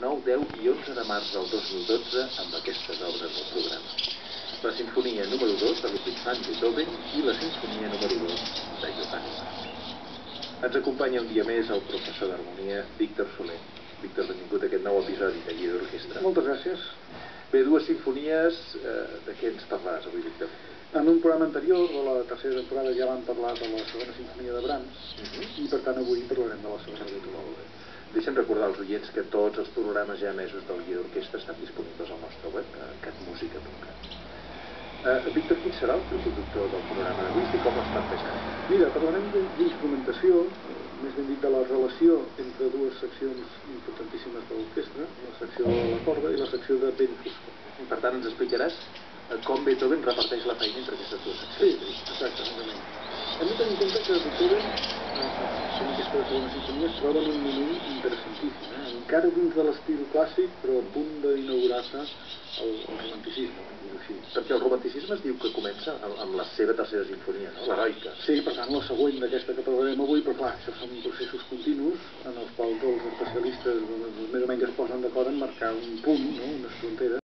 9, 10 i 11 de març del 2012 amb aquestes obres del programa. La Sinfonia número 2 de Ludwig van Beethoven i la Sinfonia número 2 de Johann Brahms. Ens acompanya un dia més el professor d'harmonia Víctor Soler. Víctor, benvingut a aquest nou episodi de Guia d'Orquestra. Moltes gràcies. Bé, dues sinfonies, de què ens parlaràs avui, Víctor? En un programa anterior, de la tercera temporada, ja vam parlar de la segona sinfonia de Brahms i per tant avui parlarem de la segona de Beethoven. Deixa'm recordar als oients que tots els programes ja emesos del Guia d'Orquestra estan disponibles al nostre web, catmusica.cat. Víctor, quin serà el productor del programa d'avui i com l'has plantejat? Mira, parlarem d'instrumentació, més ben dit de la relació entre dues seccions importantíssimes de l'orquestra, la secció de la corda i la secció de vent foscor. Per tant, ens explicaràs com Beethoven reparteix la feina entre aquestes dues seccions. Sí, exactament. Hem de tenir en compte que Beethoven, en aquesta segona sinfonia, es troba en un moment interessantíssim, encara dins de l'estil clàssic, però a punt d'inaugurar-se el romanticisme, per dir-ho així. Perquè el romanticisme es diu que comença amb la seva tercera sinfonia, no? L'heroica. Sí, per tant, la següent d'aquesta que parlarem avui, però clar, això són processos continus en els quals els especialistes més o menys es posen d'acord en marcar un punt, no? Unes fronteres.